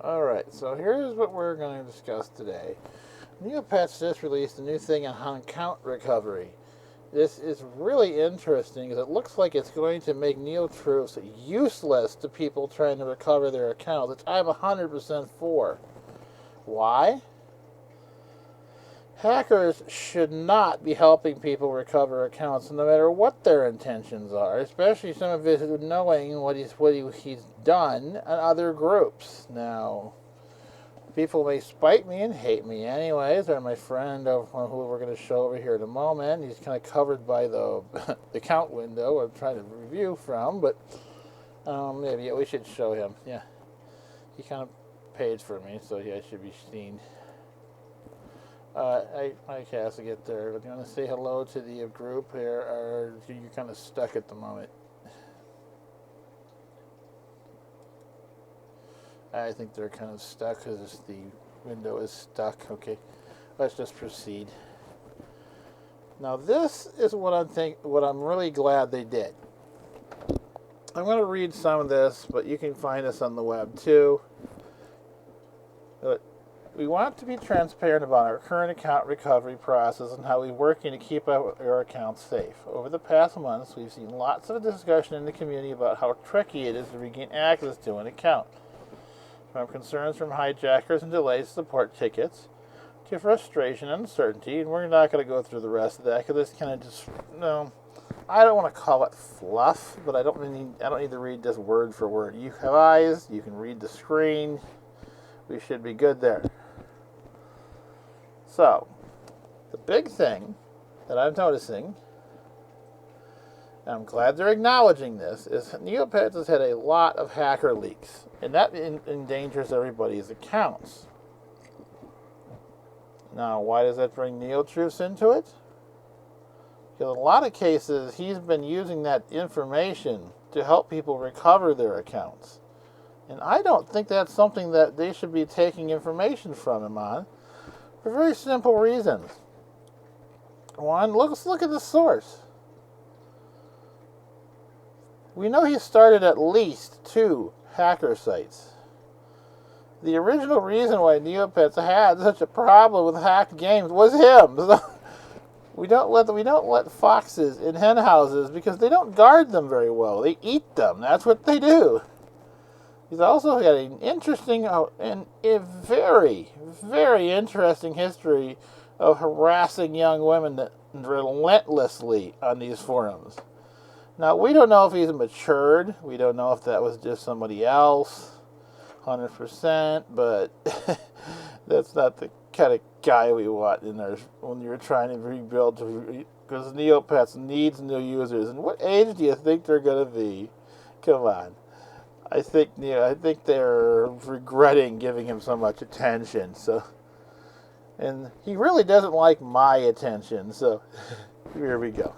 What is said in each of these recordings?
Alright, so here's what we're going to discuss today. Neopets just released a new thing on account recovery. This is really interesting because it looks like it's going to make neo-truths useless to people trying to recover their accounts, which I'm 100% for. Why? Hackers should not be helping people recover accounts no matter what their intentions are, especially some of it knowing what he's done on other groups. Now, people may spite me and hate me anyways, or my friend who we're going to show over here in a moment. He's kind of covered by the account window I'm trying to review from, but maybe we should show him. Yeah, he kind of paid for me, so yeah, I should be seen. I has to get there, but you want to say hello to the group here, or you're kind of stuck at the moment? I think they're kind of stuck because the window is stuck. Okay, let's just proceed. Now this is what I'm really glad they did. I'm going to read some of this, but you can find this on the web too. But we want to be transparent about our current account recovery process and how we're working to keep our accounts safe. Over the past months, we've seen lots of discussion in the community about how tricky it is to regain access to an account. From concerns from hijackers and delayed support tickets, to frustration and uncertainty, and we're not going to go through the rest of that because it's kind of just, I don't want to call it fluff, but I don't need to read this word for word. You have eyes, you can read the screen, we should be good there. So, the big thing that I'm noticing, and I'm glad they're acknowledging this, is Neopets has had a lot of hacker leaks, and that endangers everybody's accounts. Now, why does that bring neo-truths into it? Because in a lot of cases, he's been using that information to help people recover their accounts. And I don't think that's something that they should be taking information from him on, for very simple reasons. One, let's look at the source. We know he started at least 2 hacker sites. The original reason why Neopets had such a problem with hacked games was him. So we don't let foxes in hen houses because they don't guard them very well. They eat them. That's what they do. He's also got an interesting and a very, very interesting history of harassing young women relentlessly on these forums. Now, we don't know if he's matured. We don't know if that was just somebody else, 100%, but that's not the kind of guy we want in there when you're trying to rebuild, because Neopets needs new users. And what age do you think they're going to be? Come on. I think they're regretting giving him so much attention. So, and he really doesn't like my attention. So, here we go.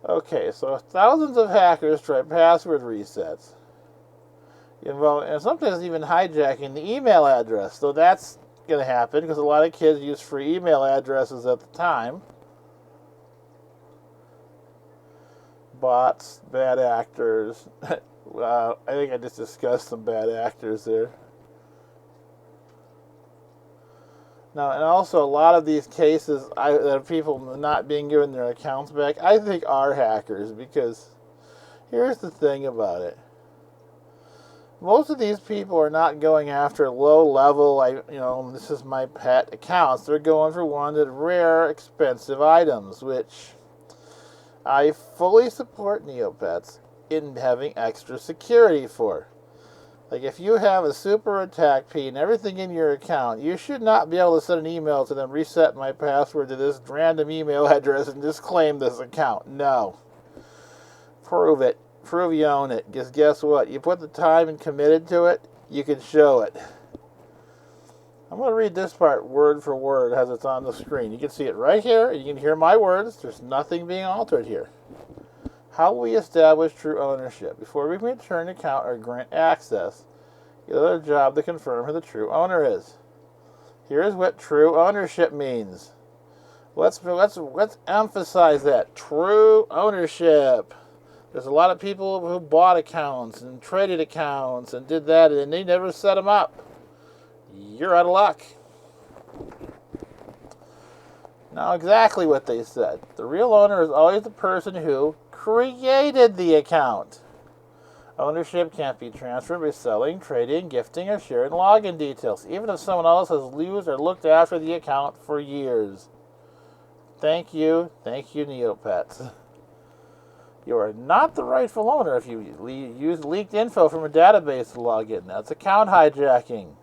Okay, so thousands of hackers try password resets. And sometimes even hijacking the email address. So that's going to happen because a lot of kids use free email addresses at the time. Bots, bad actors. I think I just discussed some bad actors there. Now, and also a lot of these cases that people not being given their accounts back, I think are hackers, because here's the thing about it. Most of these people are not going after low level, this is my pet accounts. They're going for wanted rare, expensive items, which I fully support Neopets in having extra security for. Like, if you have a super attack key and everything in your account, you should not be able to send an email to them, reset my password to this random email address and just claim this account. No. Prove it. Prove you own it. Because guess what? You put the time and committed to it, you can show it. I'm going to read this part word for word as it's on the screen. You can see it right here. You can hear my words. There's nothing being altered here. How will we establish true ownership? Before we can return an account or grant access, it's our job to confirm who the true owner is. Here's what true ownership means. Let's emphasize that. True ownership. There's a lot of people who bought accounts and traded accounts and did that, and they never set them up. You're out of luck. Now, exactly what they said. The real owner is always the person who created the account. Ownership can't be transferred by selling, trading, gifting, or sharing login details, even if someone else has used or looked after the account for years. Thank you, Neopets. You are not the rightful owner if you use leaked info from a database to log in. That's account hijacking.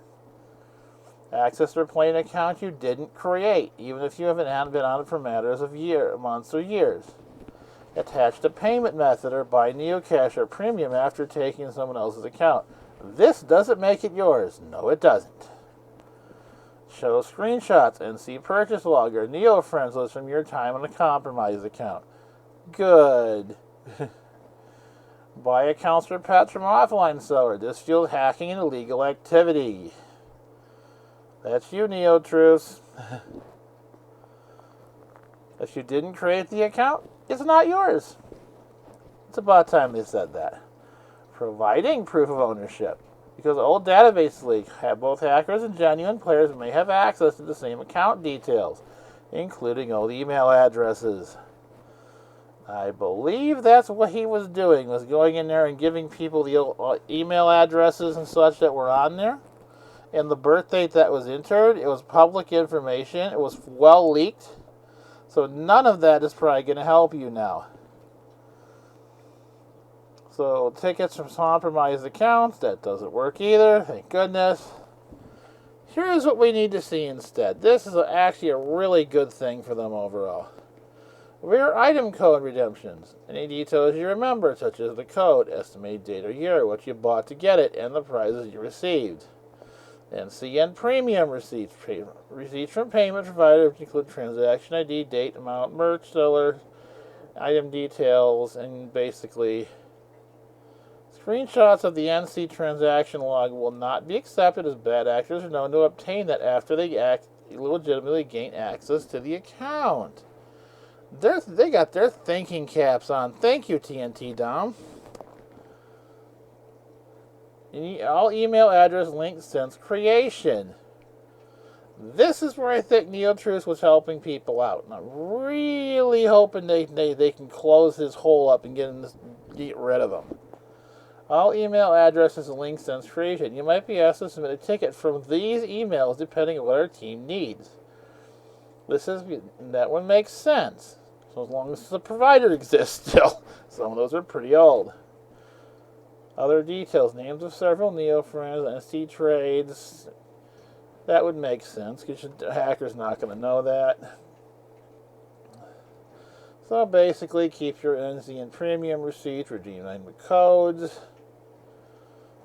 Access or play an account you didn't create, even if you haven't been on it for matters of months or years. Attach the payment method or buy Neocash or premium after taking someone else's account. This doesn't make it yours. No, it doesn't. Show screenshots and see purchase log or Neo friends list from your time on a compromised account. Good. Buy accounts for pets from offline seller. This fuels hacking and illegal activity. That's you, Neo-truths. If you didn't create the account, it's not yours. It's about time they said that. Providing proof of ownership. Because old database leaks, both hackers and genuine players may have access to the same account details, including old email addresses. I believe that's what he was doing, was going in there and giving people the email addresses and such that were on there. And the birth date that was entered, it was public information. It was well leaked. So none of that is probably going to help you now. So tickets from compromised accounts, that doesn't work either. Thank goodness. Here's what we need to see instead. This is actually a really good thing for them overall. Rare item code redemptions. Any details you remember, such as the code, estimated date or year, what you bought to get it, and the prizes you received. NCN premium receipts. Receipts from payment providers include transaction ID, date, amount, merch, seller, item details, and basically screenshots of the NC transaction log will not be accepted as bad actors are known to obtain that after they legitimately gain access to the account. They got their thinking caps on. Thank you, TNT Dom. All email address links since creation. This is where I think Neo-truths was helping people out. And I'm really hoping they can close his hole up and get rid of him. All email addresses and links since creation. You might be asked to submit a ticket from these emails depending on what our team needs. That one makes sense. So as long as the provider exists still. Some of those are pretty old. Other details, names of several neo-friends, NC trades. That would make sense because the hacker's not going to know that. So basically, keep your NC and premium receipts, redeem them with codes.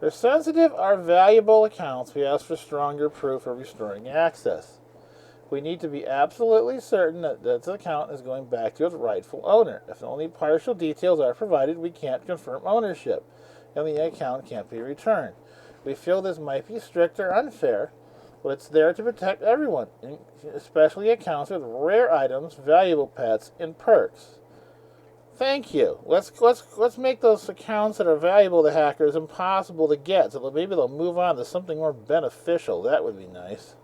They're sensitive or valuable accounts. We ask for stronger proof of restoring access. We need to be absolutely certain that this account is going back to its rightful owner. If only partial details are provided, we can't confirm ownership, and the account can't be returned. We feel this might be strict or unfair, but it's there to protect everyone, especially accounts with rare items, valuable pets, and perks. Thank you. Let's make those accounts that are valuable to hackers impossible to get, so that maybe they'll move on to something more beneficial. That would be nice.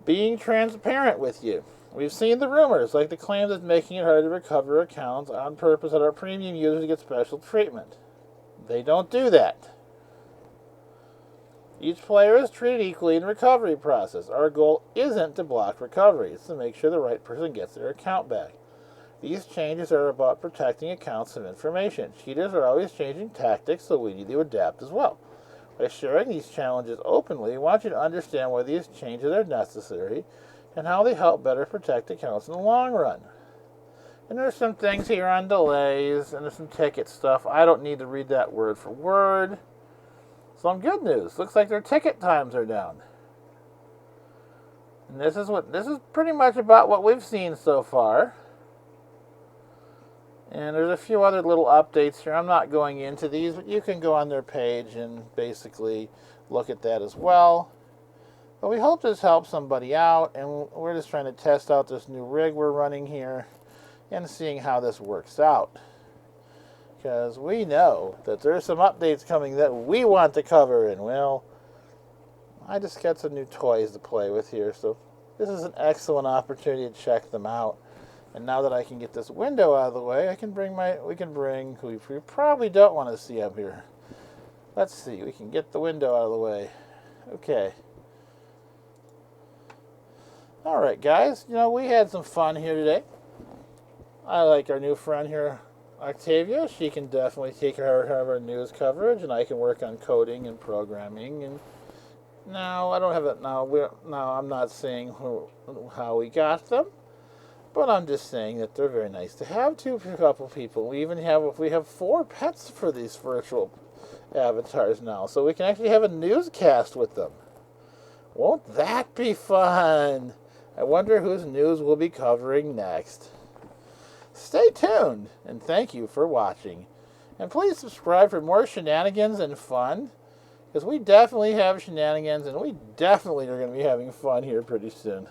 Being transparent with you. We've seen the rumors, like the claims that making it hard to recover accounts on purpose that our premium users get special treatment. They don't do that. Each player is treated equally in the recovery process. Our goal isn't to block recovery. It's to make sure the right person gets their account back. These changes are about protecting accounts and information. Cheaters are always changing tactics, so we need to adapt as well. By sharing these challenges openly, we want you to understand why these changes are necessary and how they help better protect accounts in the long run. And there's some things here on delays, and there's some ticket stuff. I don't need to read that word for word. Some good news. Looks like their ticket times are down. And this is pretty much about what we've seen so far. And there's a few other little updates here. I'm not going into these, but you can go on their page and basically look at that as well. But we hope this helps somebody out, and we're just trying to test out this new rig we're running here and seeing how this works out. because we know that there's some updates coming that we want to cover, and well, I just got some new toys to play with here, so this is an excellent opportunity to check them out. And now that I can get this window out of the way, we probably don't want to see up here. Let's see, we can get the window out of the way. Okay. Alright guys, we had some fun here today. I like our new friend here, Octavia. She can definitely take care of our news coverage, and I can work on coding and programming. And now I don't have it now. I'm not saying how we got them, but I'm just saying that they're very nice to have a couple people. We have 4 pets for these virtual avatars now, so we can actually have a newscast with them. Won't that be fun? I wonder whose news we'll be covering next. Stay tuned, and thank you for watching. And please subscribe for more shenanigans and fun, because we definitely have shenanigans, and we definitely are going to be having fun here pretty soon.